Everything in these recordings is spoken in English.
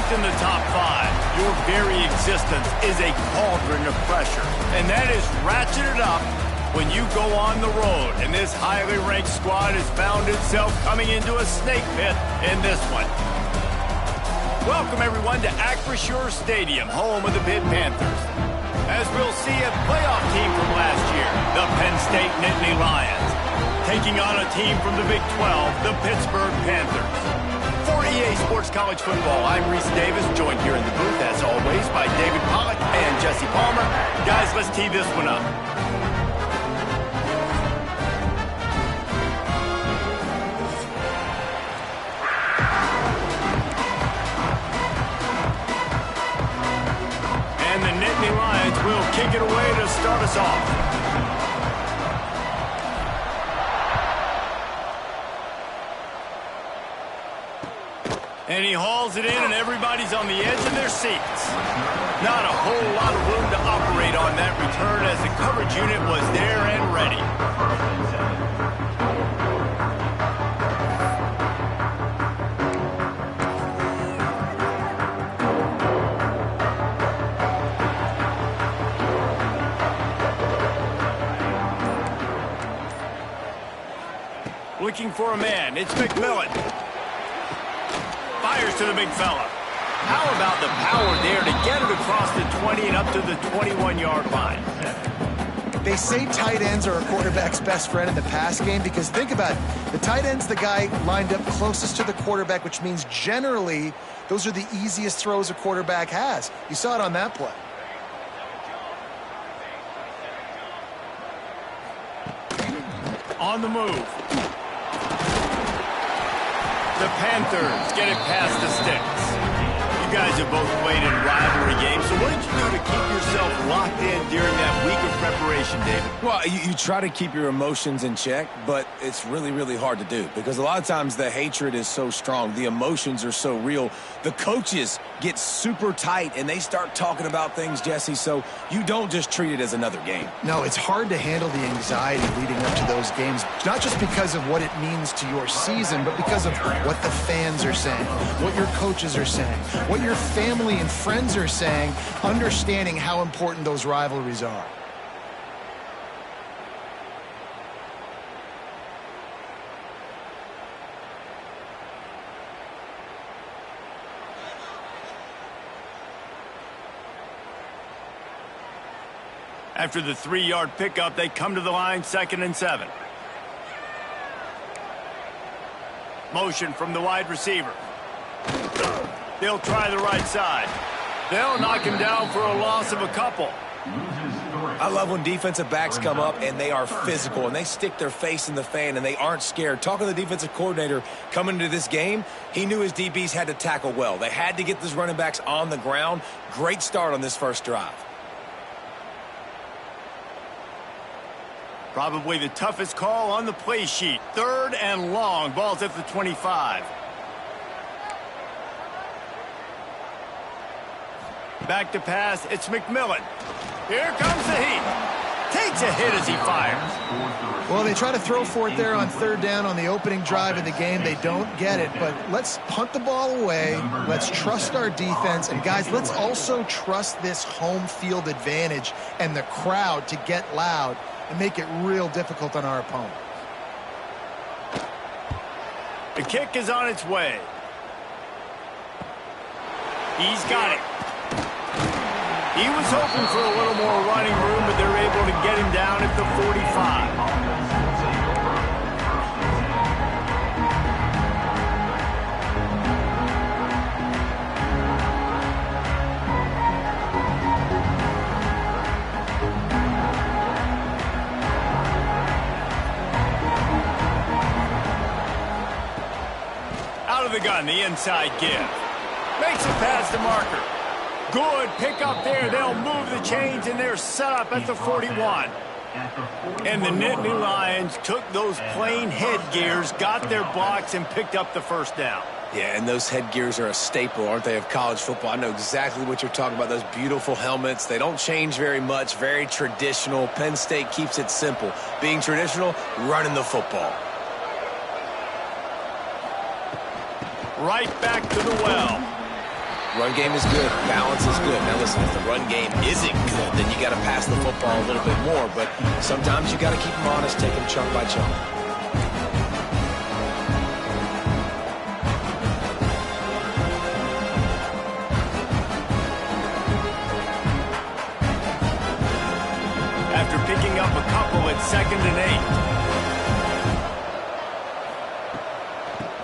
Ranked in the top 5, your very existence is a cauldron of pressure. And that is ratcheted up when you go on the road. And this highly ranked squad has found itself coming into a snake pit in this one. Welcome, everyone, to Acrisure Stadium, home of the Pitt Panthers. As we'll see a playoff team from last year, the Penn State Nittany Lions, taking on a team from the Big 12, the Pittsburgh Panthers. For EA Sports College Football, I'm Reese Davis, joined here in the booth, as always, by David Pollack and Jesse Palmer. Guys, let's tee this one up. And the Nittany Lions will kick it away to start us off. And he hauls it in, and everybody's on the edge of their seats. Not a whole lot of room to operate on that return as the coverage unit was there and ready. Looking for a man. It's McMillan. Fires to the big fella. How about the power there to get it across the 20 and up to the 21-yard line? They say tight ends are a quarterback's best friend in the pass game because think about it. The tight end's the guy lined up closest to the quarterback, which means generally those are the easiest throws a quarterback has. You saw it on that play. On the move. The Panthers get it past the sticks. You guys have both played in rivalry games, so what did you do to keep yourself locked in during that week of preparation, David? Well, you try to keep your emotions in check, but it's really, really hard to do because a lot of times the hatred is so strong, the emotions are so real. The coaches get super tight, and they start talking about things, Jesse, so you don't just treat it as another game. No, it's hard to handle the anxiety leading up to those games, not just because of what it means to your season, but because of what the fans are saying, what your coaches are saying, what your family and friends are saying, understanding how important those rivalries are. After the 3-yard pickup, they come to the line 2nd and 7. Motion from the wide receiver. They'll try the right side. They'll knock him down for a loss of a couple. I love when defensive backs come up and they are physical and they stick their face in the fan and they aren't scared. Talking to the defensive coordinator coming into this game, he knew his DBs had to tackle well. They had to get those running backs on the ground. Great start on this first drive. Probably the toughest call on the play sheet. 3rd and long. Ball's at the 25. Back to pass. It's McMillan. Here comes the heat. Takes a hit as he fires. Well, they try to throw for it there on 3rd down on the opening drive of the game. They don't get it, but let's punt the ball away. Let's trust our defense. And, guys, let's also trust this home field advantage and the crowd to get loud and make it real difficult on our opponent. The kick is on its way. He's got it. He was hoping for a little more running room, but they're able to get him down at the 45. Out of the gun, the inside give. Makes it past the marker. Good pick up there. They'll move the chains, and they're set up at the 41. And the Nittany Lions took those plain headgears, got their blocks, and picked up the first down. Yeah, and those headgears are a staple, aren't they, of college football? I know exactly what you're talking about, those beautiful helmets. They don't change very much, very traditional. Penn State keeps it simple. Being traditional, running the football. Right back to the well. Run game is good. Balance is good. Now listen, if the run game isn't good, then you got to pass the football a little bit more. But sometimes you got to keep them honest, take them chunk by chunk. After picking up a couple at 2nd and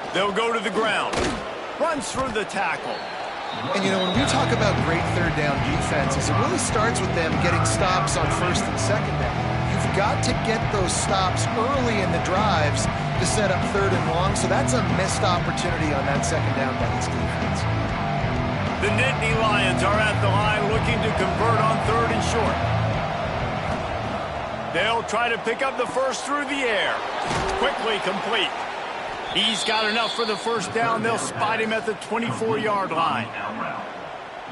8. They'll go to the ground. Runs through the tackle. And, you know, when we talk about great third down defenses, it really starts with them getting stops on 1st and 2nd down. You've got to get those stops early in the drives to set up 3rd and long, so that's a missed opportunity on that 2nd down by this defense. The Nittany Lions are at the line looking to convert on 3rd and short. They'll try to pick up the first through the air. Quickly complete. He's got enough for the first down. They'll spot him at the 24-yard line.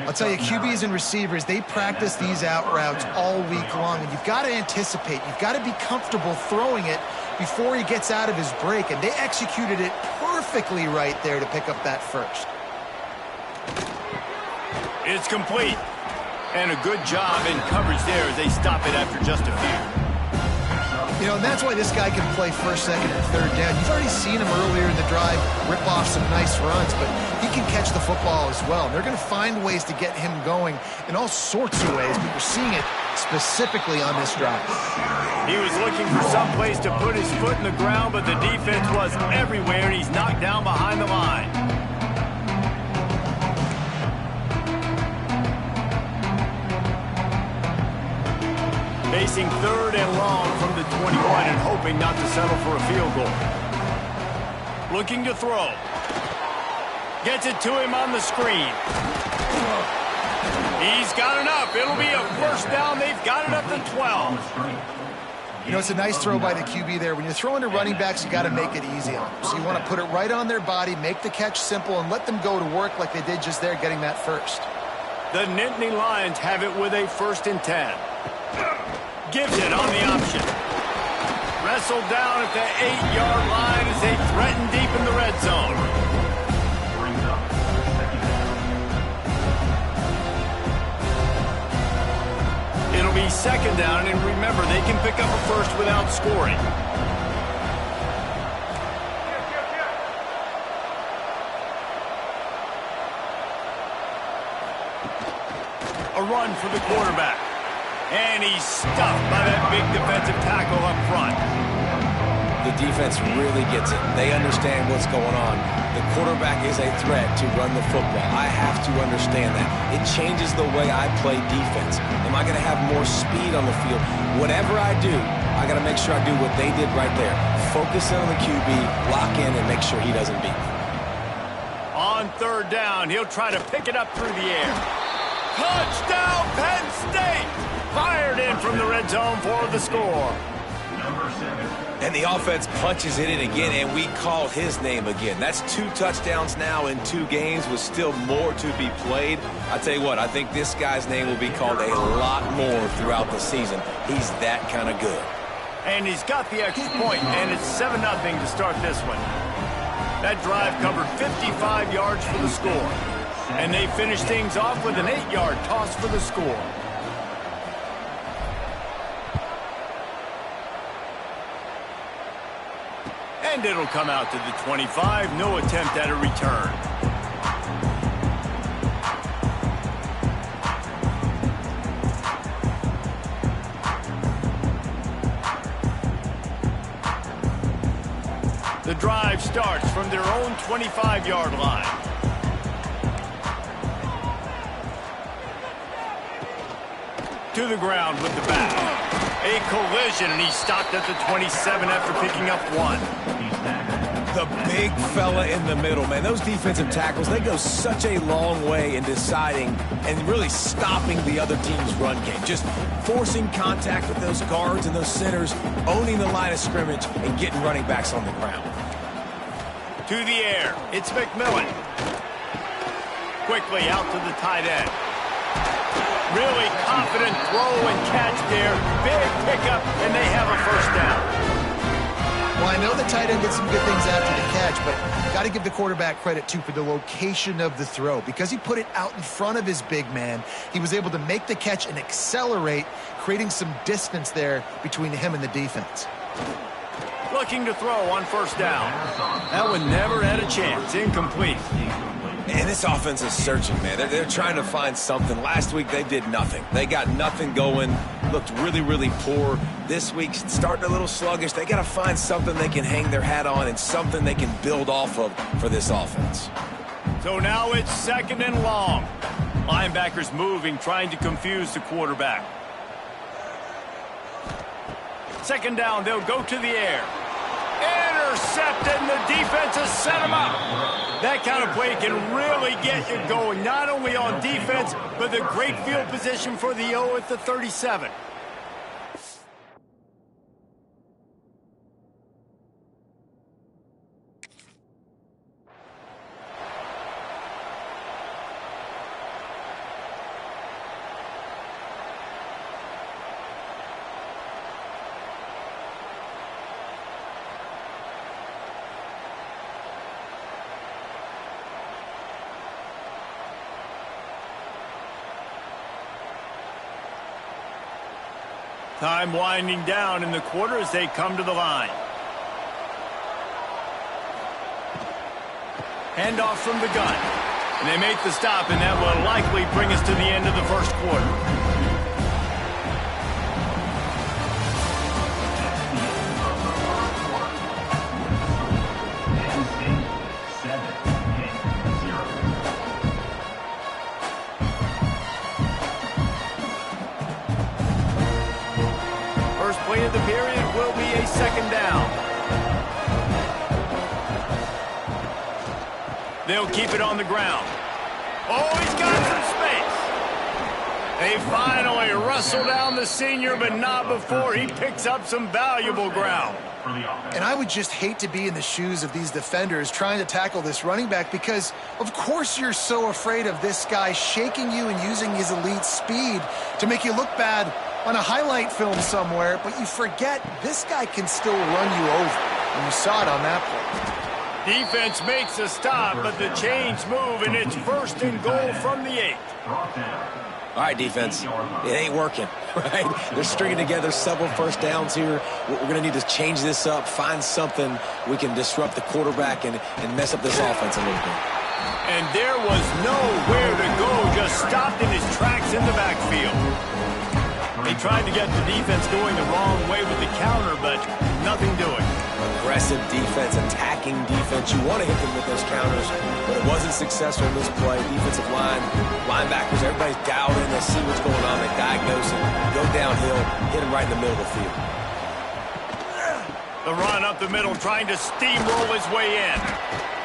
I'll tell you, QBs and receivers, they practice these out routes all week long, and you've got to anticipate. You've got to be comfortable throwing it before he gets out of his break, and they executed it perfectly right there to pick up that first. It's complete. And a good job in coverage there as they stop it after just a few. You know, and that's why this guy can play 1st, 2nd, and 3rd down. You've already seen him earlier in the drive rip off some nice runs, but he can catch the football as well. And they're going to find ways to get him going in all sorts of ways, but you're seeing it specifically on this drive. He was looking for some place to put his foot in the ground, but the defense was everywhere, and he's knocked down behind the line. Facing 3rd and long from the 21 and hoping not to settle for a field goal. Looking to throw. Gets it to him on the screen. He's got enough. It'll be a first down. They've got it up to 12. You know, it's a nice throw by the QB there. When you're throwing to running backs, you got to make it easy on them. So you want to put it right on their body, make the catch simple, and let them go to work like they did just there, getting that first. The Nittany Lions have it with a 1st and 10. Gives it on the option. Wrestled down at the 8-yard line as they threaten deep in the red zone. It'll be 2nd down, and remember, they can pick up a first without scoring. A run for the quarterback. And he's stuffed by that big defensive tackle up front. The defense really gets it. They understand what's going on. The quarterback is a threat to run the football. I have to understand that. It changes the way I play defense. Am I going to have more speed on the field? Whatever I do, I got to make sure I do what they did right there. Focus in on the QB, lock in, and make sure he doesn't beat me. On 3rd down, he'll try to pick it up through the air. Touchdown, Penn State! Fired in from the red zone for the score. And the offense punches it in again, and we call his name again. That's 2 touchdowns now in 2 games with still more to be played. I tell you what, I think this guy's name will be called a lot more throughout the season. He's that kind of good. And he's got the extra point, and it's 7-0 to start this one. That drive covered 55 yards for the score. And they finish things off with an 8-yard toss for the score. And it'll come out to the 25. No attempt at a return. The drive starts from their own 25-yard line. To the ground with the bat. A collision, and he stopped at the 27 after picking up 1. The big fella in the middle, man. Those defensive tackles, they go such a long way in deciding and really stopping the other team's run game. Just forcing contact with those guards and those centers, owning the line of scrimmage, and getting running backs on the ground. To the air, it's McMillan. Quickly out to the tight end. Really confident throw and catch there. Big pickup, and they have a first down. Well, I know the tight end did some good things after the catch, but got to give the quarterback credit, too, for the location of the throw. Because he put it out in front of his big man, he was able to make the catch and accelerate, creating some distance there between him and the defense. Looking to throw on first down. That one never had a chance. Incomplete. And this offense is searching, man. They're trying to find something. Last week, they did nothing. They got nothing going. Looked really, really poor. This week, starting a little sluggish. They got to find something they can hang their hat on and something they can build off of for this offense. So now it's second and long. Linebackers moving, trying to confuse the quarterback. Second down, they'll go to the air. Intercepted, and the defense has set him up. That kind of play can really get you going, not only on defense, but the great field position for the O at the 37. Time winding down in the quarter as they come to the line. Handoff from the gun. And they make the stop, and that will likely bring us to the end of the first quarter. Play of the period will be a second down. They'll keep it on the ground. Oh, he's got some space. They finally wrestle down the senior, but not before he picks up some valuable ground. And I would just hate to be in the shoes of these defenders trying to tackle this running back because, of course, you're so afraid of this guy shaking you and using his elite speed to make you look bad on a highlight film somewhere, but you forget this guy can still run you over, and you saw it on that play. Defense makes a stop, but the chains move, and it's first and goal from the 8. All right, defense, it ain't working, right? They're stringing together several first downs here. We're going to need to change this up, find something we can disrupt the quarterback and mess up this offense a little bit. And there was nowhere to go, just stopped in his tracks in the backfield. They tried to get the defense going the wrong way with the counter, but nothing doing. Aggressive defense, attacking defense. You want to hit them with those counters, but it wasn't successful in this play. Defensive line, linebackers, everybody's dialed in. They see what's going on. They diagnose it, go downhill, hit him right in the middle of the field. The run up the middle, trying to steamroll his way in.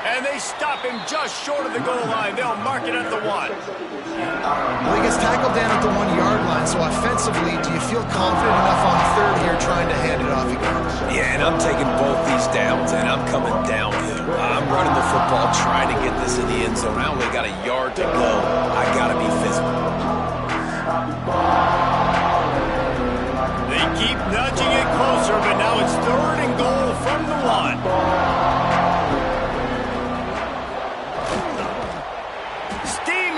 And they stop him just short of the goal line. They'll mark it at the 1. Well, he gets tackled down at the 1-yard line, so offensively, do you feel confident enough on third here trying to hand it off again? Yeah, and I'm taking both these downs, and I'm coming downhill. I'm running the football, trying to get this in the end zone. I only got a yard to go. I got to be physical. They keep nudging it closer, but now it's third and goal from the 1.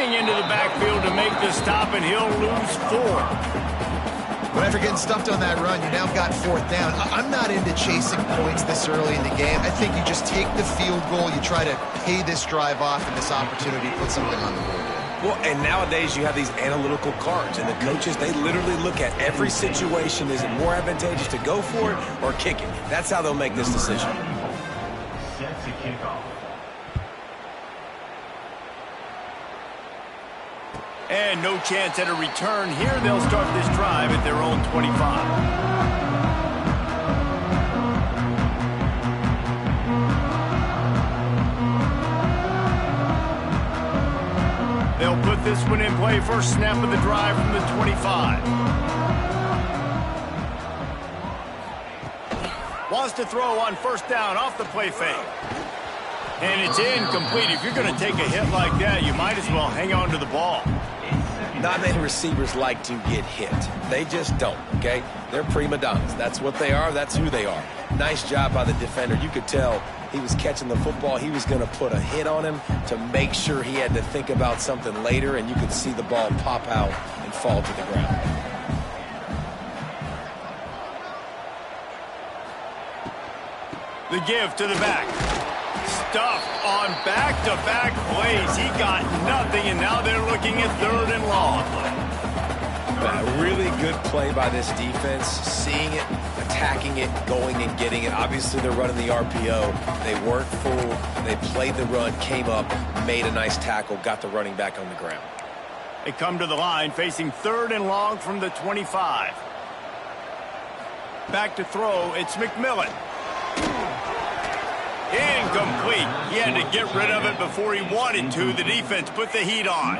Into the backfield to make the stop, and he'll lose 4. But after getting stuffed on that run, you now got fourth down. I'm not into chasing points this early in the game. I think you just take the field goal, you try to pay this drive off and this opportunity to put something on the board. Well, and nowadays you have these analytical cards, and the coaches, they literally look at every situation. Is it more advantageous to go for it or kick it? That's how they'll make this decision. Set to kick off. And no chance at a return here. They'll start this drive at their own 25. They'll put this one in play. First snap of the drive from the 25. Wants to throw on first down off the play fake. And it's incomplete. If you're going to take a hit like that, you might as well hang on to the ball. Not many receivers like to get hit. They just don't, okay? They're prima donnas. That's what they are. That's who they are. Nice job by the defender. You could tell he was catching the football. He was going to put a hit on him to make sure he had to think about something later, and you could see the ball pop out and fall to the ground. The give to the back. Stuffed on back-to-back plays. He got nothing, and now they're looking at 3rd and long. A really good play by this defense, seeing it, attacking it, going and getting it. Obviously, they're running the RPO. They weren't fooled. They played the run, came up, made a nice tackle, got the running back on the ground. They come to the line facing 3rd and long from the 25. Back to throw, it's McMillan. Incomplete. He had to get rid of it before he wanted to. The defense put the heat on.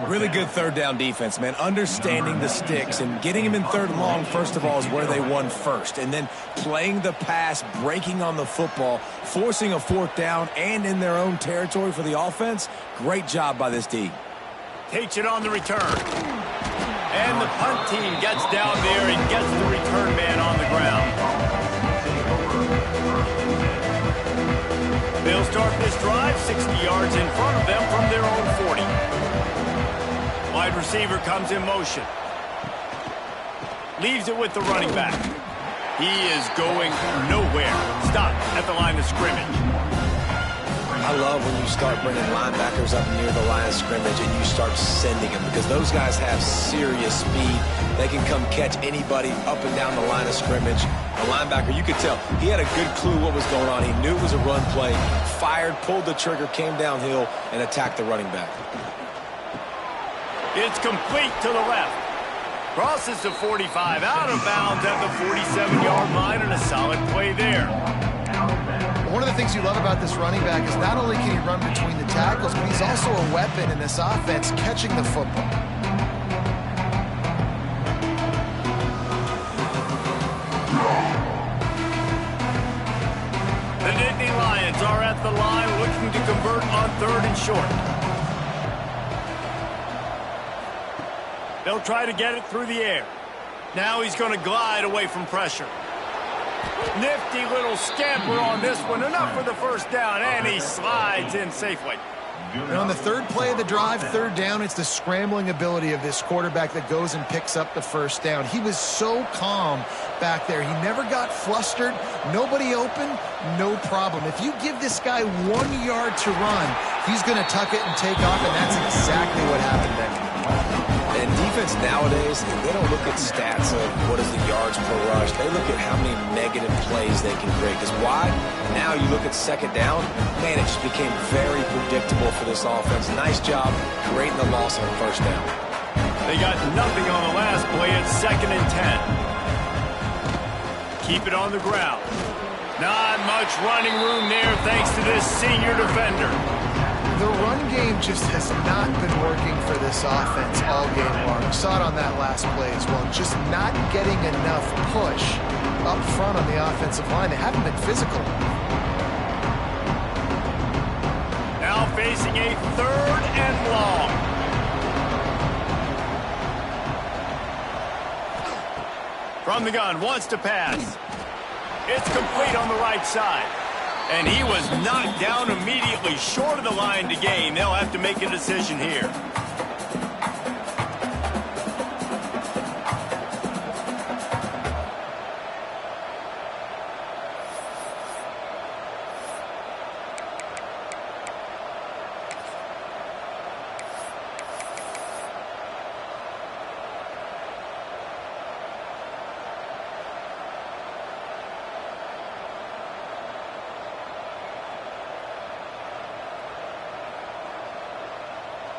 Really good 3rd down defense, man. Understanding the sticks and getting him in 3rd and long, first of all, is where they won first. And then playing the pass, breaking on the football, forcing a 4th down and in their own territory for the offense. Great job by this D. Takes it on the return. And the punt team gets down there and gets the return man on the ground. They'll start this drive 60 yards in front of them from their own 40. Wide receiver comes in motion. Leaves it with the running back. He is going nowhere. Stop at the line of scrimmage. I love when you start bringing linebackers up near the line of scrimmage and you start sending them, because those guys have serious speed. They can come catch anybody up and down the line of scrimmage. The linebacker, you could tell, he had a good clue what was going on. He knew it was a run play, fired, pulled the trigger, came downhill, and attacked the running back. It's complete to the left. Crosses the 45, out of bounds at the 47-yard line, and a solid play there. One of the things you love about this running back is not only can he run between the tackles, but he's also a weapon in this offense catching the football. The Nittany Lions are at the line looking to convert on 3rd and short. They'll try to get it through the air. Now he's going to glide away from pressure. Nifty little scamper on this one. Enough for the 1st down, and he slides in safely. And on the 3rd play of the drive, 3rd down, it's the scrambling ability of this quarterback that goes and picks up the 1st down. He was so calm back there. He never got flustered. Nobody open, no problem. If you give this guy 1 yard to run, he's going to tuck it and take off, and that's exactly what happened there. And defense nowadays, they don't look at stats of what is the yards per rush. They look at how many negative plays they can create. Because why? Now you look at 2nd down, man, it just became very predictable for this offense. Nice job creating the loss on 1st down. They got nothing on the last play. It's 2nd and 10. Keep it on the ground. Not much running room there thanks to this senior defender. The run game just has not been working for this offense all game long. We saw it on that last play as well. Just not getting enough push up front on the offensive line. They haven't been physical. Now facing a 3rd and long. From the gun, wants to pass. It's complete on the right side. And he was knocked down immediately short of the line to gain. They'll have to make a decision here.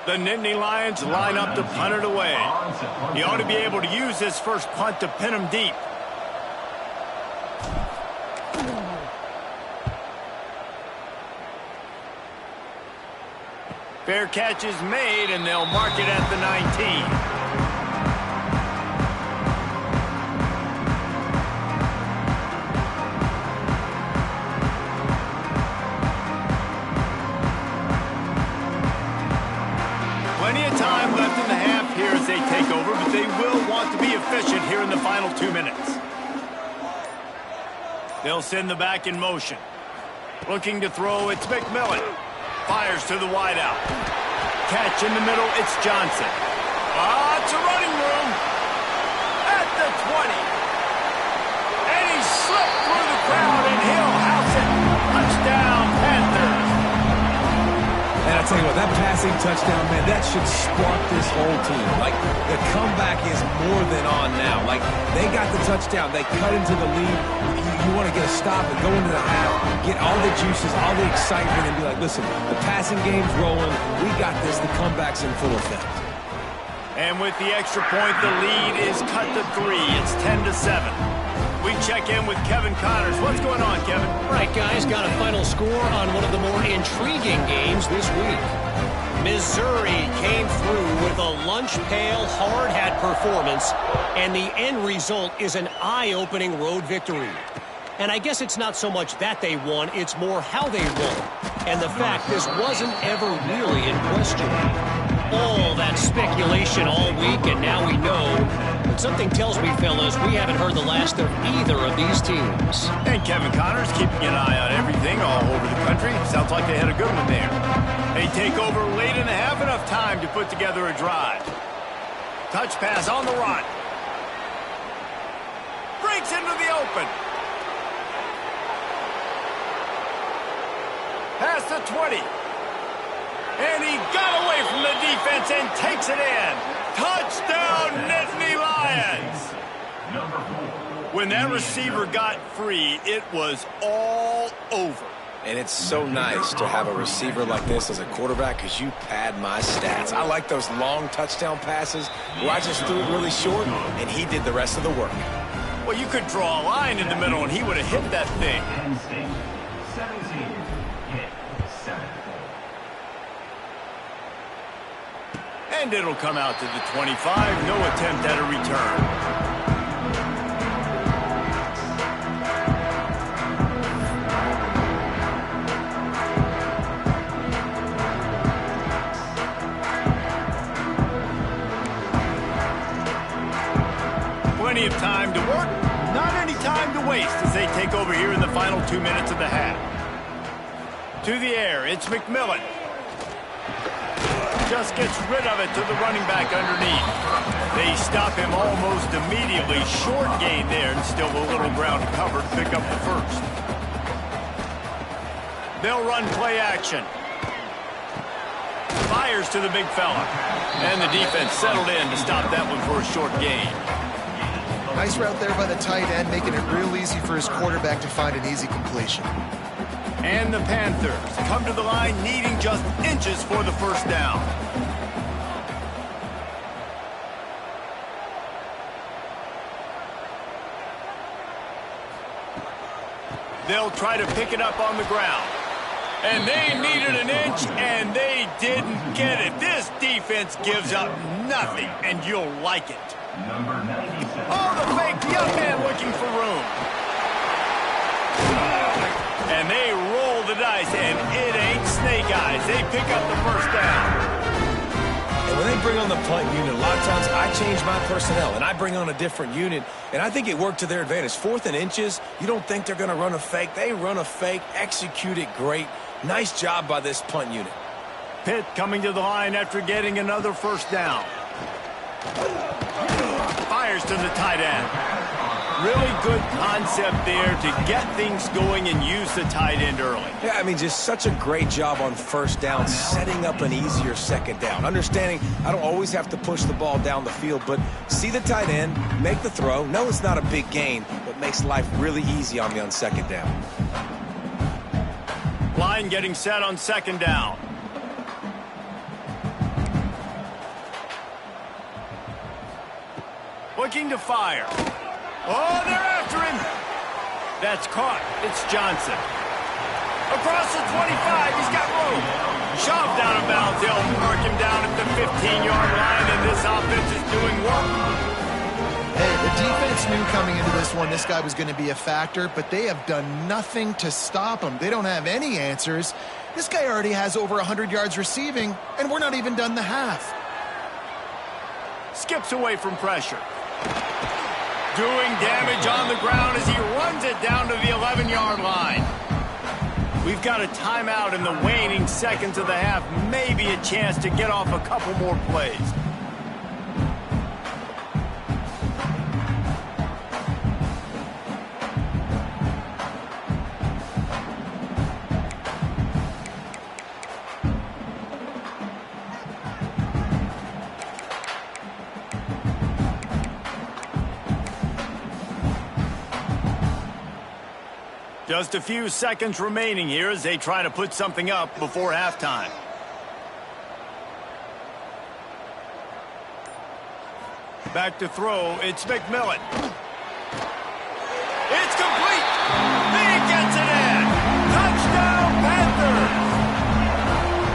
The Nittany Lions line up to punt it away. He ought to be able to use this first punt to pin him deep. Fair catch is made, and they'll mark it at the 19. of time left in the half here as they take over, but they will want to be efficient here in the final 2 minutes. They'll send the back in motion. Looking to throw, it's McMillan. Fires to the wideout. Catch in the middle, it's Johnson. It's a running room. At the 20. And he slipped through the crowd, and he'll house it. Touchdown, Panthers. And I tell you what, that passing touchdown, man, that should spark this whole team. Like, the comeback is more than on now. Like, they got the touchdown. They cut into the lead. You want to get a stop and go into the half, get all the juices, all the excitement, and be like, listen, the passing game's rolling. We got this. The comeback's in full effect. And with the extra point, the lead is cut to 3. It's 10-7. We check in with Kevin Connors. What's going on, Kevin? Right, guys, got a final score on one of the more intriguing games this week. Missouri came through with a lunch pail, hard-hat performance, and the end result is an eye-opening road victory. And I guess it's not so much that they won, it's more how they won. And the fact this wasn't ever really in question. All that speculation all week, and now we know. But something tells me, fellas, we haven't heard the last of either of these teams. And Kevin Connors keeping an eye on everything all over the country. Sounds like they had a good one there. They take over late in the half, enough time to put together a drive. Touch pass on the run. Breaks into the open. Past the 20. And he got away from the defense and takes it in. Touchdown, Nittany Lions. When that receiver got free, it was all over. And it's so nice to have a receiver like this as a quarterback because you pad my stats. I like those long touchdown passes where I just threw it really short and he did the rest of the work. Well, you could draw a line in the middle and he would have hit that thing. Penn State, 17, hit 7. And it'll come out to the 25. No attempt at a return. Plenty of time to work, not any time to waste as they take over here in the final 2 minutes of the half. To the air, it's McMillan. Just gets rid of it to the running back underneath. They stop him almost immediately. Short gain there and still a little ground covered. Pick up the first. They'll run play action. Fires to the big fella. And the defense settled in to stop that one for a short gain. Nice route there by the tight end, making it real easy for his quarterback to find an easy completion. And the Panthers come to the line needing just inches for the first down. They'll try to pick it up on the ground. And they needed an inch, and they didn't get it. This defense gives up nothing, and you'll like it. Number 97. Oh, the fake, young man looking for room. And they roll the dice, and it ain't snake eyes. They pick up the first down. And when they bring on the punt unit, a lot of times I change my personnel, and I bring on a different unit, and I think it worked to their advantage. 4th and inches, you don't think they're going to run a fake. They run a fake, execute it great. Nice job by this punt unit. Pitt coming to the line after getting another first down. Fires to the tight end. Really good concept there to get things going and use the tight end early. Yeah, I mean, just such a great job on first down, setting up an easier second down. Understanding I don't always have to push the ball down the field, but see the tight end, make the throw. No, it's not a big gain, but makes life really easy on me on second down. Line getting set on second down. Looking to fire. Oh, they're after him. That's caught. It's Johnson. Across the 25, he's got room. Shoved out of bounds. They'll mark him down at the 15-yard line, and this offense is doing work. Hey, the defense knew coming into this one this guy was going to be a factor, but they have done nothing to stop him. They don't have any answers. This guy already has over 100 yards receiving, and we're not even done the half. skips away from pressure. Doing damage on the ground as he runs it down to the 11-yard line. We've got a timeout in the waning seconds of the half. Maybe a chance to get off a couple more plays. Just a few seconds remaining here as they try to put something up before halftime. Back to throw, it's McMillan. It's complete! He gets it in! Touchdown, Panthers!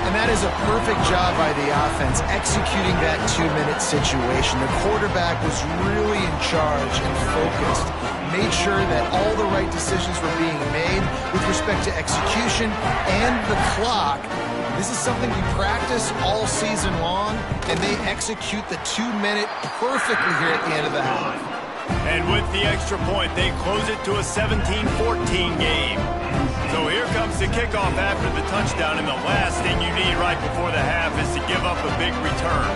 And that is a perfect job by the offense, executing that 2-minute situation. The quarterback was really in charge and focused. Made sure that all the right decisions were being made with respect to execution and the clock. This is something you practice all season long, and they execute the 2-minute perfectly here at the end of the half. And with the extra point, they close it to a 17-14 game. So here comes the kickoff after the touchdown, and the last thing you need right before the half is to give up a big return.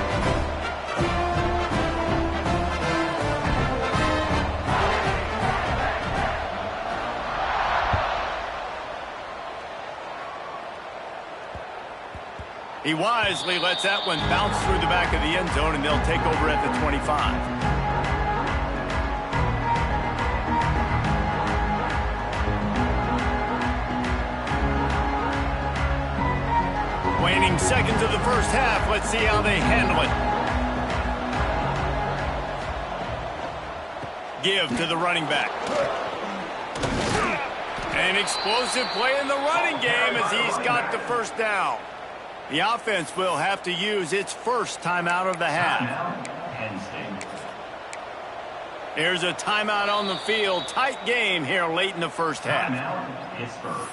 He wisely lets that one bounce through the back of the end zone, and they'll take over at the 25. Waning seconds of the first half. Let's see how they handle it. Give to the running back. An explosive play in the running game as he's got the first down. The offense will have to use its first timeout of the half. There's a timeout on the field. Tight game here late in the first half. Pittsburgh.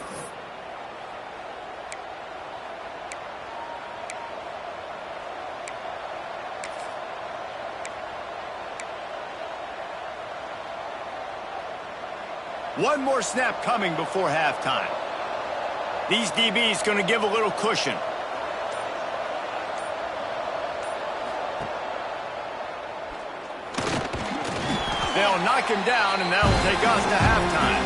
One more snap coming before halftime. These DBs going to give a little cushion. They'll knock him down, and that will take us to halftime.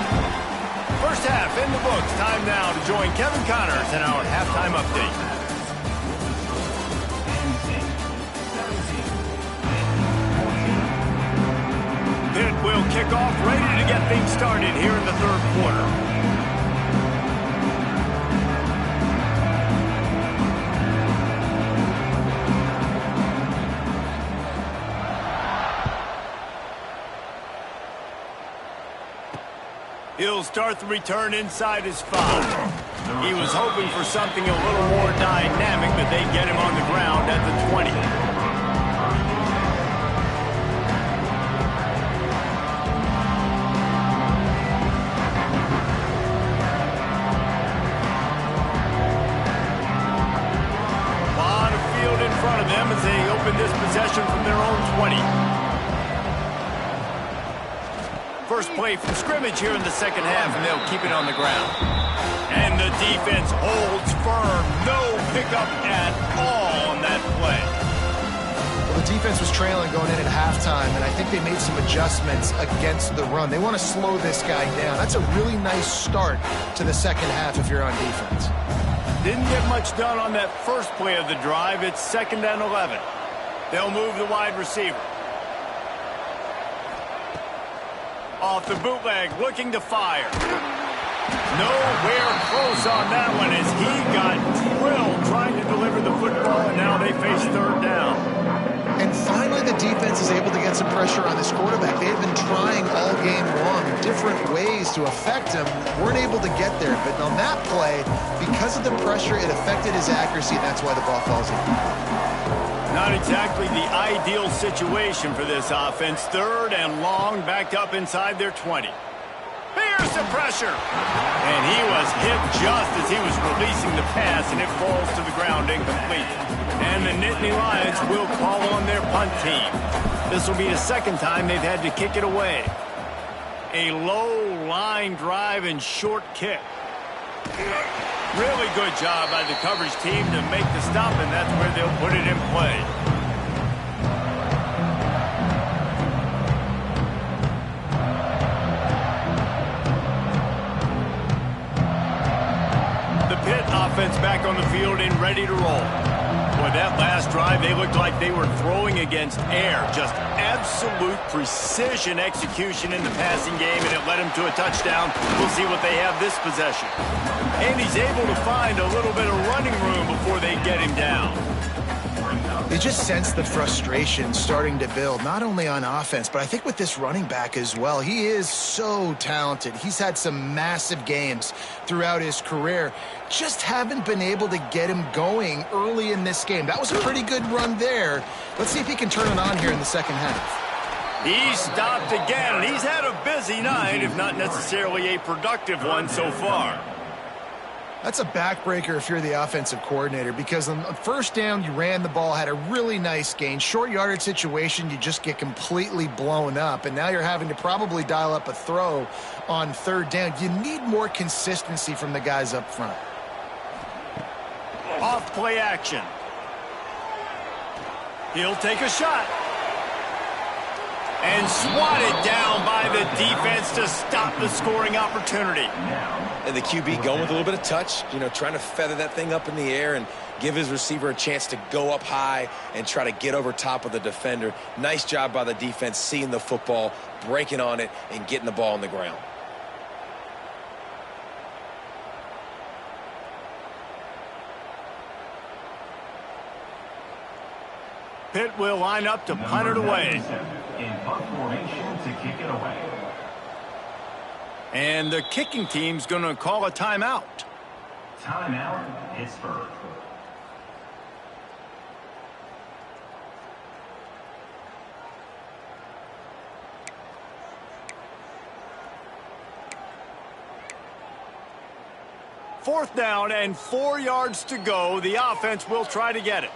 First half in the books. Time now to join Kevin Connors in our halftime update. Pitt will kick off, ready to get things started here in the third quarter. He'll start the return inside his 5. He was hoping for something a little more dynamic, but they get him on the ground at the 20. A lot of field in front of them as they open this possession from their own 20. First play from scrimmage here in the second half, and they'll keep it on the ground. And the defense holds firm. No pickup at all on that play. Well, the defense was trailing going in at halftime, and I think they made some adjustments against the run. They want to slow this guy down. That's a really nice start to the second half if you're on defense. Didn't get much done on that first play of the drive. It's 2nd and 11. They'll move the wide receiver. Off the bootleg, looking to fire. Nowhere close on that one as he got drilled trying to deliver the football, and now they face third down. And finally the defense is able to get some pressure on this quarterback. They've been trying all game long different ways to affect him. Weren't able to get there, but on that play, because of the pressure, it affected his accuracy, and that's why the ball falls in. Not exactly the ideal situation for this offense. 3rd and long, backed up inside their 20. Here's the pressure. And he was hit just as he was releasing the pass, and it falls to the ground incomplete. And the Nittany Lions will call on their punt team. This will be the second time they've had to kick it away. A low line drive and short kick. Really good job by the coverage team to make the stop, and that's where they'll put it in play. The Pitt offense back on the field and ready to roll. Boy, that last drive, they looked like they were throwing against air. Just absolute precision execution in the passing game, and it led them to a touchdown. We'll see what they have this possession. And he's able to find a little bit of running room before they get him down. You just sense the frustration starting to build, not only on offense, but I think with this running back as well. He is so talented. He's had some massive games throughout his career. Just haven't been able to get him going early in this game. That was a pretty good run there. Let's see if he can turn it on here in the second half. He stopped again. He's had a busy night, if not necessarily a productive one so far. That's a backbreaker if you're the offensive coordinator, because on first down, you ran the ball, had a really nice gain. Short yardage situation, you just get completely blown up, and now you're having to probably dial up a throw on third down. You need more consistency from the guys up front. Off play action. He'll take a shot. And swatted down by the defense to stop the scoring opportunity. And the QB going with a little bit of touch, trying to feather that thing up in the air and give his receiver a chance to go up high and try to get over top of the defender. Nice job by the defense seeing the football, breaking on it, and getting the ball on the ground. Pitt will line up to punt it away. In punt formation to kick it away. And the kicking team's going to call a timeout. Timeout, Pittsburgh. Fourth down and 4 yards to go. The offense will try to get it.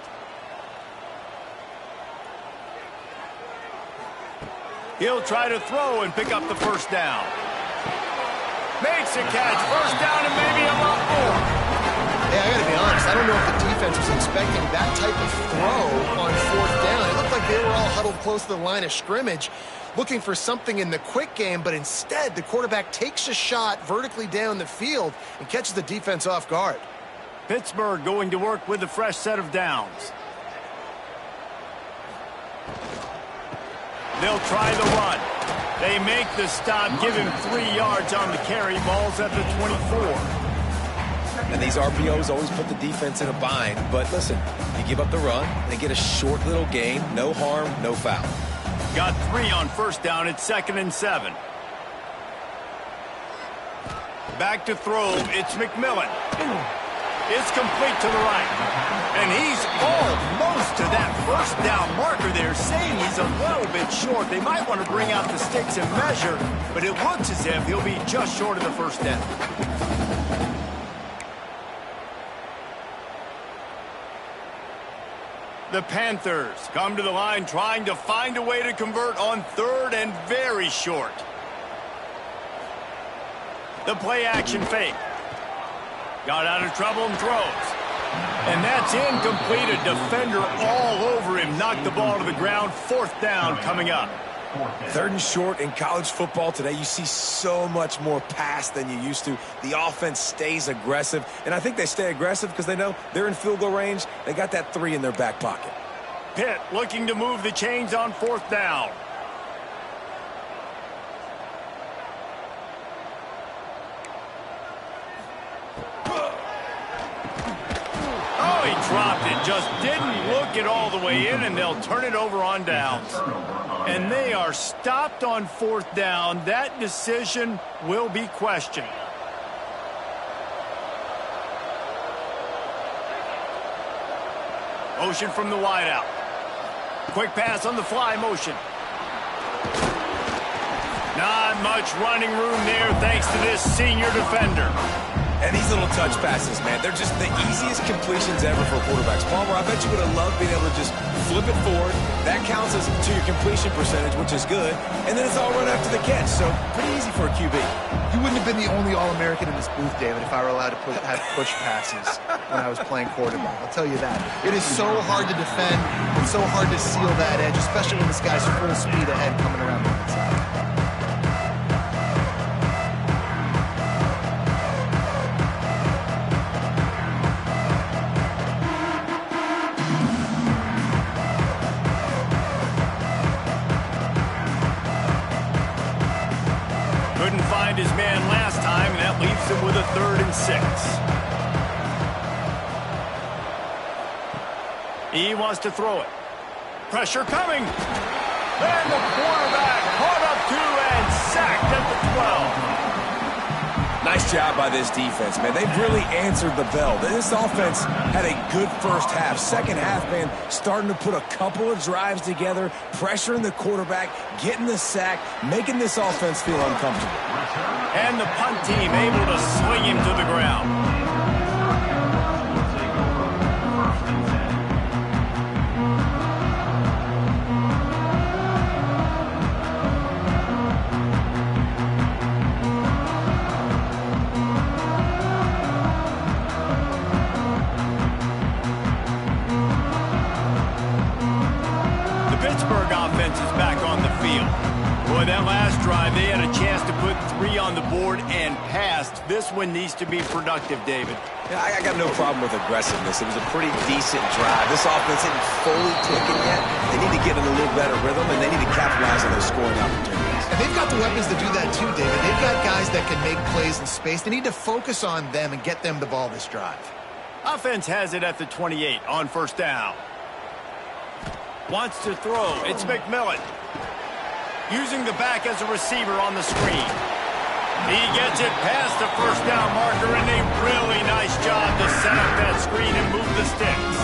He'll try to throw and pick up the first down. Makes a catch. First down and maybe a lot more. Yeah, I got to be honest. I don't know if the defense was expecting that type of throw on fourth down. It looked like they were all huddled close to the line of scrimmage, looking for something in the quick game, but instead the quarterback takes a shot vertically down the field and catches the defense off guard. Pittsburgh going to work with a fresh set of downs. They'll try the run. They make the stop, give him 3 yards on the carry. Ball's at the 24. And these RPOs always put the defense in a bind. But listen, you give up the run, they get a short little gain, no harm, no foul. Got 3 on first down. It's 2nd and 7. Back to throw. It's McMillan. It's complete to the right. And he's almost to that first down marker there, saying he's a little bit short. They might want to bring out the sticks and measure, but it looks as if he'll be just short of the first down. The Panthers come to the line trying to find a way to convert on third and very short. The play action fake. Got out of trouble and throws. And that's incomplete. A defender all over him. Knocked the ball to the ground. Fourth down coming up. 3rd and short in college football today. You see so much more pass than you used to. The offense stays aggressive. And I think they stay aggressive because they know they're in field goal range. They got that 3 in their back pocket. Pitt looking to move the chains on fourth down. Oh, he dropped it. Just didn't look it all the way in, and they'll turn it over on downs. And they are stopped on fourth down. That decision will be questioned. Motion from the wideout. Quick pass on the fly motion. Not much running room there thanks to this senior defender. And these little touch passes, man, they're just the easiest completions ever for quarterbacks. Palmer, I bet you would have loved being able to just flip it forward. That counts as to your completion percentage, which is good. And then it's all run after the catch, so pretty easy for a QB. You wouldn't have been the only All-American in this booth, David, if I were allowed to have push passes when I was playing quarterback. I'll tell you that. It is so hard to defend and so hard to seal that edge, especially when this guy's full speed ahead coming around the inside. Couldn't find his man last time, and that leaves him with a 3rd and 6. He wants to throw it. Pressure coming. And the quarterback caught up to and sacked at the 12. Nice job by this defense, man. They've really answered the bell. This offense had a good first half. Second half, man, starting to put a couple of drives together, pressuring the quarterback, getting the sack, making this offense feel uncomfortable. And the punt team able to swing him to the ground. Pittsburgh offense is back on the field. Boy, that last drive, they had a chance to put 3 on the board and passed. This one needs to be productive, David. Yeah, I got no problem with aggressiveness. It was a pretty decent drive. This offense isn't fully clicking yet. They need to get in a little better rhythm, and they need to capitalize on those scoring opportunities. And they've got the weapons to do that too, David. They've got guys that can make plays in space. They need to focus on them and get them the ball this drive. Offense has it at the 28 on 1st down. Wants to throw. It's McMillan. Using the back as a receiver on the screen. He gets it past the 1st down marker, and a really nice job to set up that screen and move the sticks.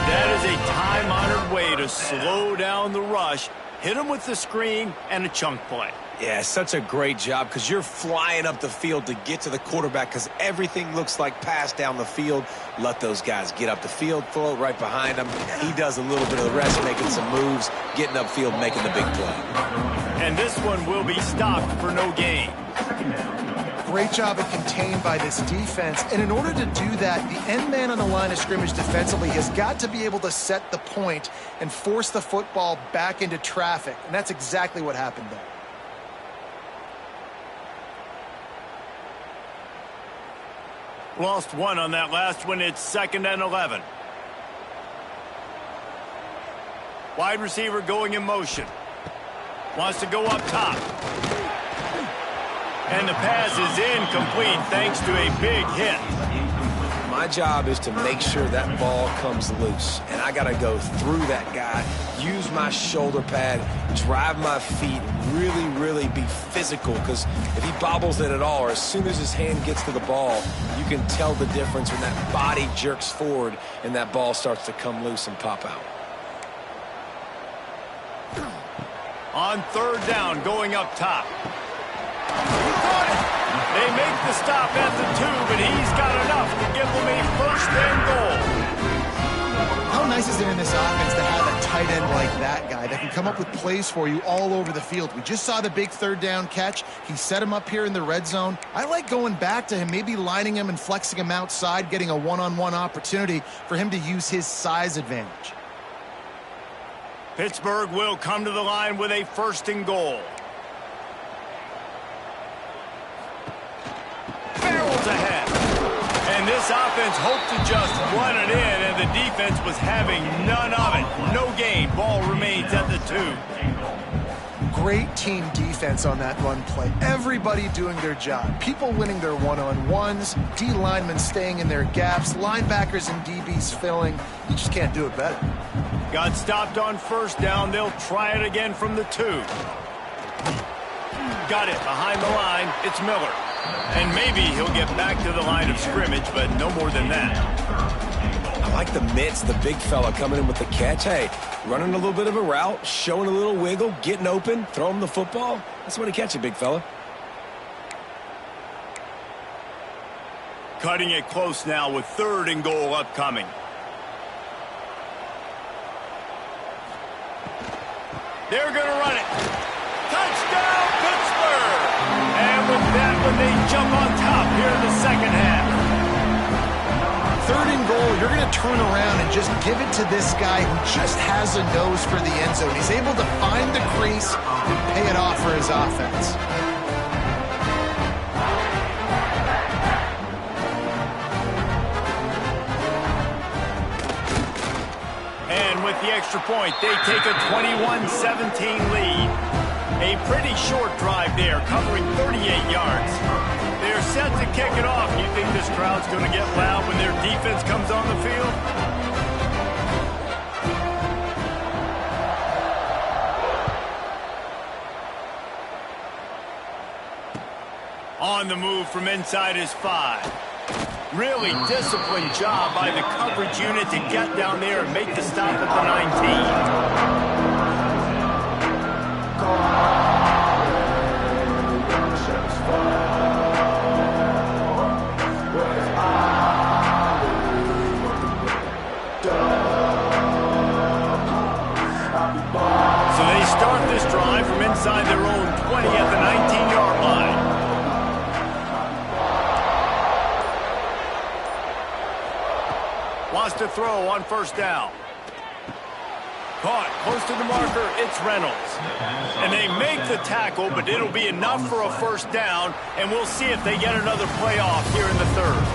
That is a time-honored way to slow down the rush, hit him with the screen, and a chunk play. Yeah, such a great job because you're flying up the field to get to the quarterback because everything looks like pass down the field. Let those guys get up the field, throw it right behind him. He does a little bit of the rest, making some moves, getting upfield, making the big play. And this one will be stopped for no gain. Great job at contained by this defense. And in order to do that, the end man on the line of scrimmage defensively has got to be able to set the point and force the football back into traffic. And that's exactly what happened there. Lost 1 on that last one. It's 2nd and 11. Wide receiver going in motion. Wants to go up top. And the pass is incomplete thanks to a big hit. My job is to make sure that ball comes loose. And I got to go through that guy, use my shoulder pad, drive my feet, really be physical. Because if he bobbles it at all, or as soon as his hand gets to the ball, you can tell the difference when that body jerks forward and that ball starts to come loose and pop out. On 3rd down, going up top. He caught it. They make the stop at the 2, but he's got enough to give them a 1st and goal. How nice is it in this offense to have a tight end like that guy that can come up with plays for you all over the field? We just saw the big 3rd down catch. He set him up here in the red zone. I like going back to him, maybe lining him and flexing him outside, getting a one-on-one opportunity for him to use his size advantage. Pittsburgh will come to the line with a 1st and goal. Barrels ahead. And this offense hoped to just run it in, and the defense was having none of it. No gain. Ball remains at the 2. Great team defense on that run play. Everybody doing their job. People winning their one-on-ones, D linemen staying in their gaps, linebackers and DBs filling. You just can't do it better. Got stopped on 1st down. They'll try it again from the 2. Got it behind the line. It's Miller. And maybe he'll get back to the line of scrimmage, but no more than that. I like the mitts, the big fella coming in with the catch. Hey, running a little bit of a route, showing a little wiggle, getting open, throw him the football. That's the way to catch it, big fella. Cutting it close now with 3rd and goal upcoming. They're going to run it. Touchdown, Pittsburgh! And with that one, they jump on top here in the second half. 3rd and goal, you're going to turn around and just give it to this guy who just has a nose for the end zone. He's able to find the crease and pay it off for his offense. And with the extra point, they take a 21-17 lead. A pretty short drive there, covering 38 yards. They're set to kick it off. You think this crowd's going to get loud when their defense comes on the field? On the move from inside his 5. Really disciplined job by the coverage unit to get down there and make the stop at the 19. So they start this drive from inside their own 20 at the 19-yard line. Wants to throw on 1st down. Caught close to the marker, it's Reynolds. And they make the tackle, but it'll be enough for a 1st down, and we'll see if they get another play off here in the 3rd.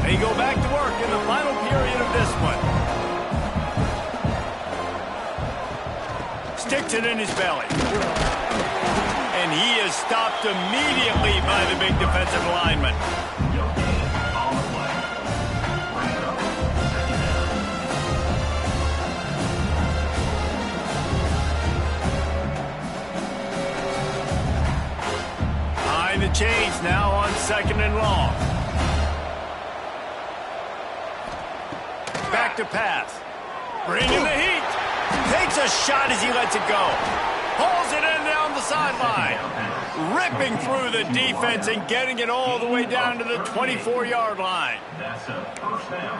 They go back to work in the final period of this one. Sticks it in his belly. And he is stopped immediately by the big defensive lineman. Behind the chains now on 2nd and long. Back to pass. Bringing the heat. Takes a shot as he lets it go. Pulls it in down the sideline. Ripping through the defense and getting it all the way down to the 24-yard line.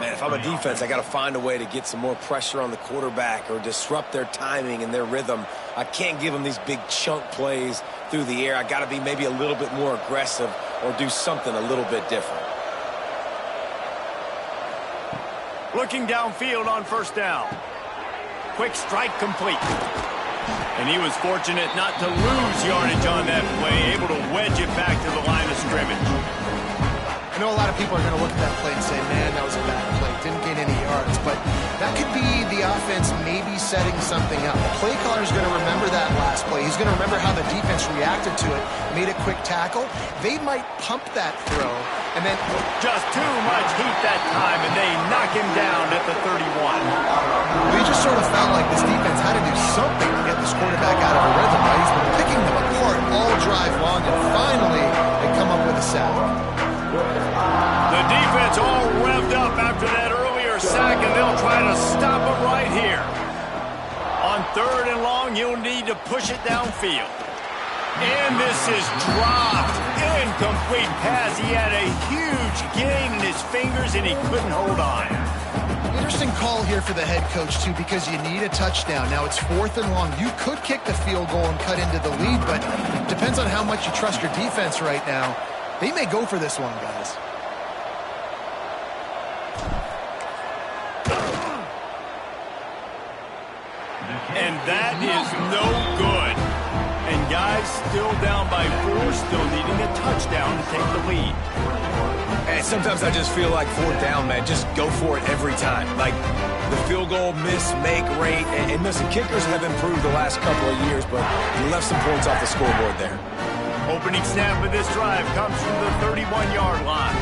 Man, if I'm a defense, I got to find a way to get some more pressure on the quarterback or disrupt their timing and their rhythm. I can't give them these big chunk plays through the air. I got to be maybe a little bit more aggressive or do something a little bit different. Looking downfield on 1st down. Quick strike complete. And he was fortunate not to lose yardage on that play, able to wedge it back to the line of scrimmage. I know a lot of people are going to look at that play and say, man, that was a bad play. Didn't gain any yards. But that could be the offense maybe setting something up. The play caller is going to remember that last play. He's going to remember how the defense reacted to it, made a quick tackle. They might pump that throw, and then just too much heat that time, and they knock him down at the 31. We just sort of felt like this defense had to do something to get this quarterback out of a rhythm, right? He's been picking them apart all drive long, and finally they come up with a sack. The defense all revved up after that earlier sack, and they'll try to stop him right here. On 3rd and long, you'll need to push it downfield. And this is dropped. Incomplete pass. He had a huge gain in his fingers, and he couldn't hold on. Interesting call here for the head coach, too, because you need a touchdown. Now, it's 4th and long. You could kick the field goal and cut into the lead, but it depends on how much you trust your defense right now. They may go for this one, guys. And that is no good. And guys, still down by 4, still needing a touchdown to take the lead. And sometimes I just feel like 4th down, man. Just go for it every time. Like the field goal miss, make rate. And listen, kickers have improved the last couple of years, but you left some points off the scoreboard there. Opening snap of this drive comes from the 31-yard line.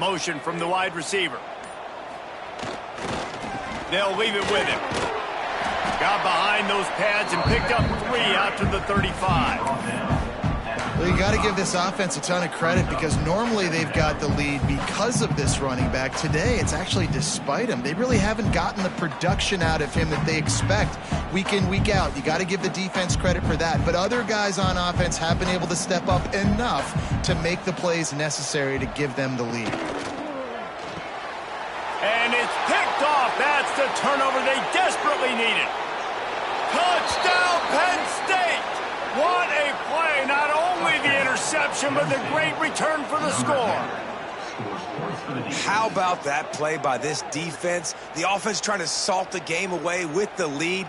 Motion from the wide receiver. They'll leave it with him. Got behind those pads and picked up 3 out to the 35. Well, you got to give this offense a ton of credit because normally they've got the lead because of this running back. Today, it's actually despite him. They really haven't gotten the production out of him that they expect week in, week out. You got to give the defense credit for that. But other guys on offense have been able to step up enough to make the plays necessary to give them the lead. And it's picked off. That's the turnover they desperately needed. Touchdown, Penn State! What a play! Not only the interception, but the great return for the score. How about that play by this defense? The offense trying to salt the game away with the lead.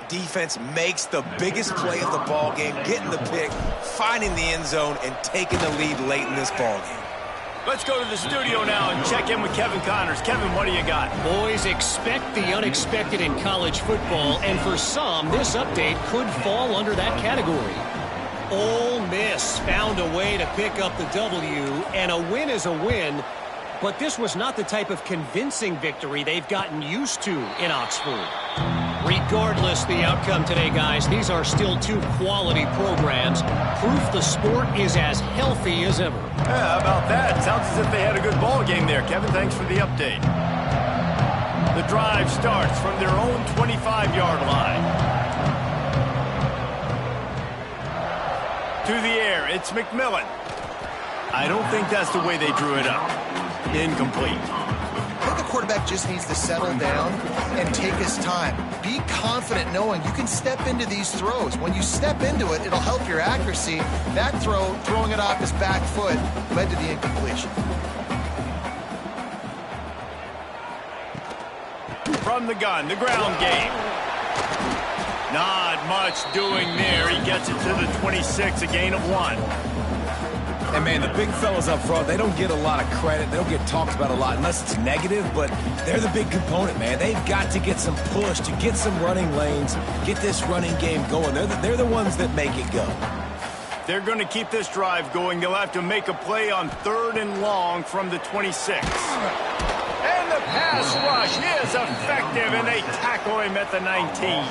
Defense makes the biggest play of the ball game, getting the pick, finding the end zone, and taking the lead late in this ball game. Let's go to the studio now and check in with Kevin Connors. Kevin, what do you got? Boys, expect the unexpected in college football, and for some, this update could fall under that category. Ole Miss found a way to pick up the W, and a win is a win, but this was not the type of convincing victory they've gotten used to in Oxford. Regardless the outcome today, guys, these are still two quality programs. Proof the sport is as healthy as ever. Yeah, how about that? Sounds as if they had a good ball game there. Kevin, thanks for the update. The drive starts from their own 25-yard line. To the air, it's McMillan. I don't think that's the way they drew it up. Incomplete. I think the quarterback just needs to settle down and take his time. Be confident knowing you can step into these throws. When you step into it, it'll help your accuracy. That throw, throwing it off his back foot, led to the incompletion. From the gun, the ground game. Not much doing there. He gets it to the 26, a gain of 1. And, man, the big fellas up front, they don't get a lot of credit. They don't get talked about a lot unless it's negative, but they're the big component, man. They've got to get some push, to get some running lanes, get this running game going. They're the ones that make it go. They're going to keep this drive going. They'll have to make a play on 3rd and long from the 26. And the pass rush is effective, and they tackle him at the 19.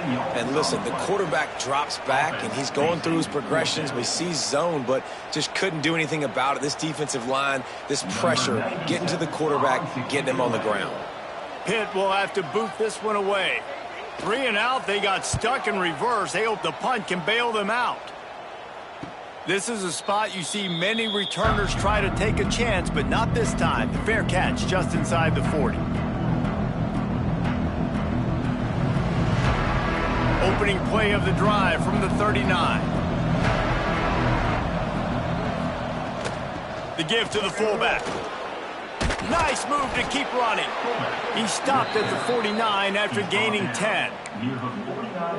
And listen, the quarterback drops back, and he's going through his progressions. We see zone, but just couldn't do anything about it. This defensive line, this pressure, getting to the quarterback, getting him on the ground. Pitt will have to boot this one away. 3 and out, they got stuck in reverse. They hope the punt can bail them out. This is a spot you see many returners try to take a chance, but not this time. The fair catch just inside the 40. Opening play of the drive from the 39. The give to the fullback. Nice move to keep running. He stopped at the 49 after gaining 10.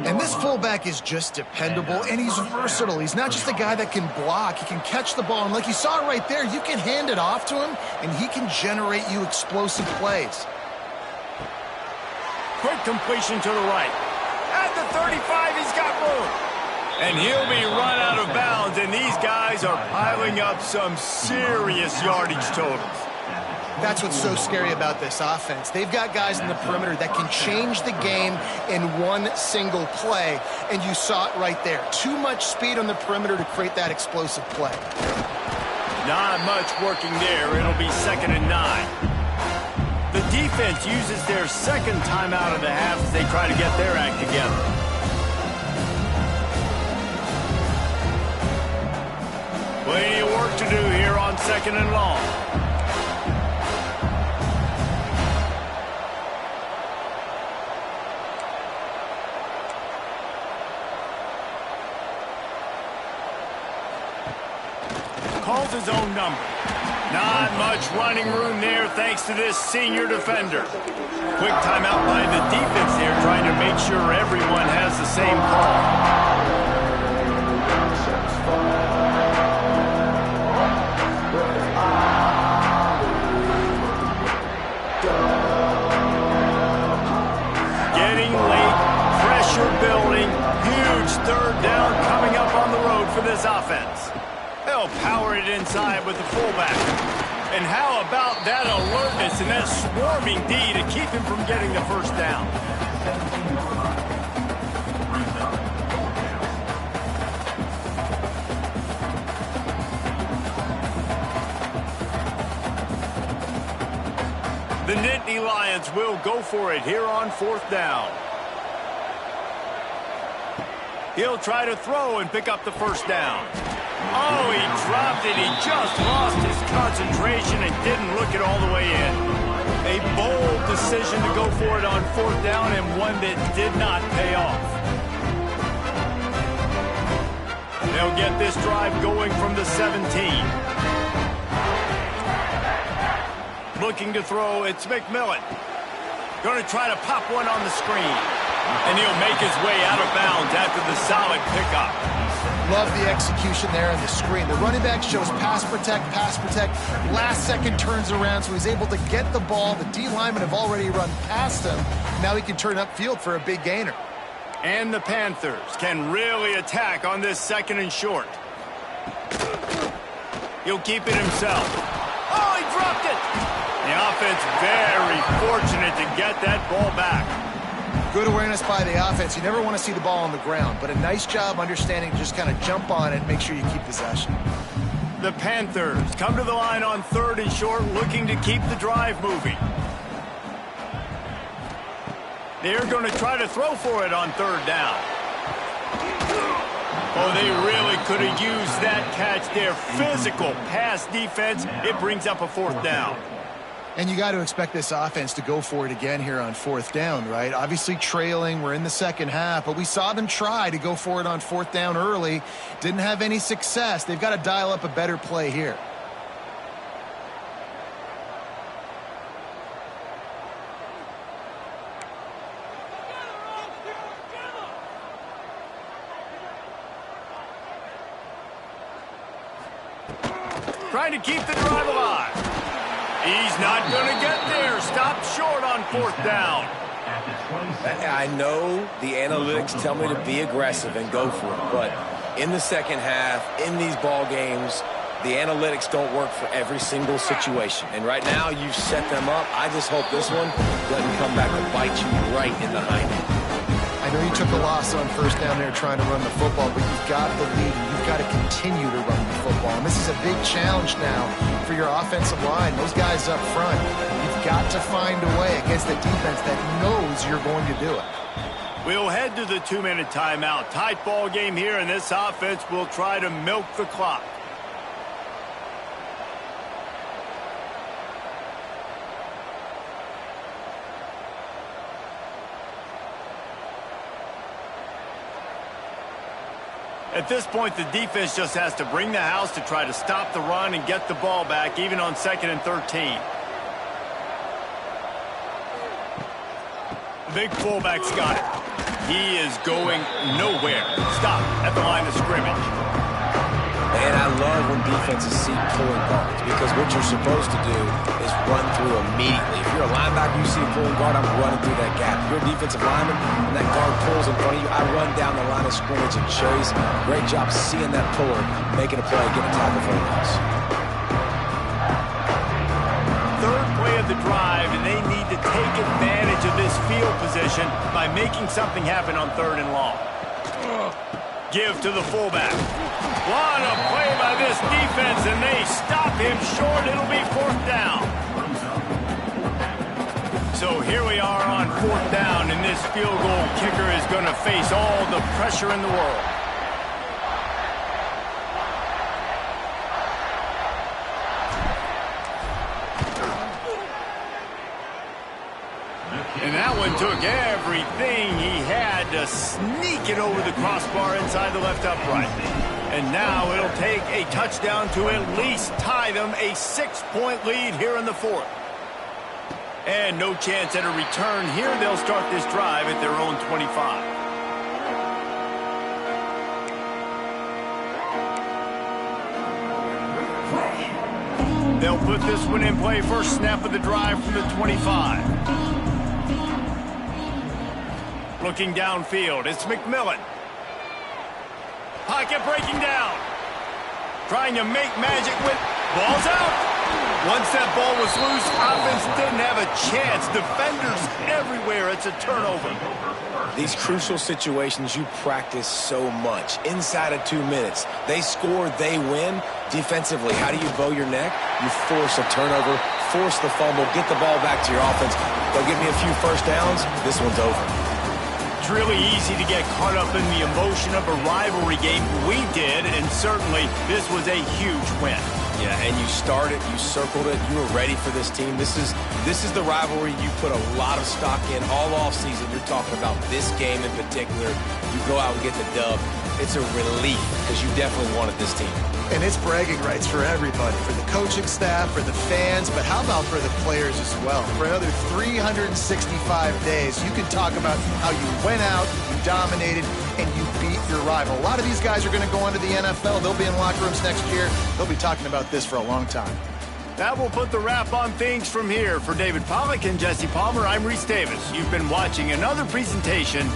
And this fullback is just dependable, and he's versatile. He's not just a guy that can block. He can catch the ball, and like you saw right there, you can hand it off to him, and he can generate you explosive plays. Quick completion to the right. At the 35, he's got room. And he'll be run out of bounds, and these guys are piling up some serious yardage totals. That's what's so scary about this offense. They've got guys in the perimeter that can change the game in one single play, and you saw it right there. Too much speed on the perimeter to create that explosive play. Not much working there. It'll be 2nd and 9. The defense uses their second timeout of the half as they try to get their act together. Plenty of work to do here on 2nd and long. Calls his own number. Not much running room there thanks to this senior defender. Quick timeout by the defense here, trying to make sure everyone has the same call. Getting late, pressure building, huge 3rd down coming up on the road for this offense. They'll power it inside with the fullback. And how about that alertness and that swarming D to keep him from getting the first down? Lions will go for it here on 4th down. He'll try to throw and pick up the 1st down. Oh, he dropped it. He just lost his concentration and didn't look it all the way in. A bold decision to go for it on 4th down and one that did not pay off. They'll get this drive going from the 17. Looking to throw, it's McMillan. Going to try to pop one on the screen. And he'll make his way out of bounds after the solid pickup. Love the execution there on the screen. The running back shows pass protect, last second turns around, so he's able to get the ball. The D linemen have already run past him. Now he can turn upfield for a big gainer. And the Panthers can really attack on this 2nd and short. He'll keep it himself. Oh, he dropped it! The offense very fortunate to get that ball back. Good awareness by the offense. You never want to see the ball on the ground, but a nice job understanding to just kind of jump on it and make sure you keep possession. The Panthers come to the line on 3rd and short, looking to keep the drive moving. They're going to try to throw for it on 3rd down. Oh, they really could have used that catch there. Physical pass defense. It brings up a 4th down. And you got to expect this offense to go for it again here on 4th down, right? Obviously trailing, we're in the 2nd half, but we saw them try to go for it on 4th down early. Didn't have any success. They've got to dial up a better play here. Trying to keep the drive alive. He's not going to get there. Stopped short on 4th down. I know the analytics tell me to be aggressive and go for it, but in the 2nd half, in these ball games, the analytics don't work for every single situation. And right now, you've set them up. I just hope this one doesn't come back to bite you right in the hind end. I know you took a loss on 1st down there trying to run the football, but you've got the lead, and you've got to continue to run the football. And this is a big challenge now for your offensive line. Those guys up front, you've got to find a way against a defense that knows you're going to do it. We'll head to the 2-minute timeout. Tight ball game here, and this offense will try to milk the clock. At this point, the defense just has to bring the house to try to stop the run and get the ball back, even on 2nd and 13. The big fullback's got it. He is going nowhere. Stop at the line of scrimmage. And I love when defenses see pulling guards, because what you're supposed to do is run through immediately. If you're a linebacker, you see a pulling guard, I'm running through that gap. If you're a defensive lineman and that guard pulls in front of you, I run down the line of scrimmage and chase. Great job seeing that puller, making a play, getting a tackle for the loss. 3rd play of the drive, and they need to take advantage of this field position by making something happen on 3rd and long. Give to the fullback. What a play by this defense, and they stop him short. It'll be 4th down. So here we are on 4th down, and this field goal kicker is going to face all the pressure in the world. And that one took everything he had to sneak it over the crossbar inside the left upright. And now it'll take a touchdown to at least tie them a 6-point lead here in the 4th. And no chance at a return here. They'll start this drive at their own 25. They'll put this one in play. First snap of the drive from the 25. Looking downfield, it's McMillan. Pocket breaking down. Trying to make magic with balls out. Once that ball was loose, offense didn't have a chance. Defenders everywhere. It's a turnover. These crucial situations you practice so much. Inside of 2 minutes, they score, they win. Defensively, how do you bow your neck? You force a turnover, force the fumble, get the ball back to your offense. They'll give me a few first downs. This one's over. It's really easy to get caught up in the emotion of a rivalry game. We did, and certainly this was a huge win. Yeah, and you started, you circled it, you were ready for this team. This is the rivalry you put a lot of stock in all offseason. You're talking about this game in particular. You go out and get the dub. It's a relief because you definitely wanted this team. And it's bragging rights for everybody, for the coaching staff, for the fans, but how about for the players as well? For another 365 days, you can talk about how you went out, you dominated, and you beat your rival. A lot of these guys are going to go on to the NFL. They'll be in locker rooms next year. They'll be talking about this for a long time. That will put the wrap on things from here. For David Pollack and Jesse Palmer, I'm Reese Davis. You've been watching another presentation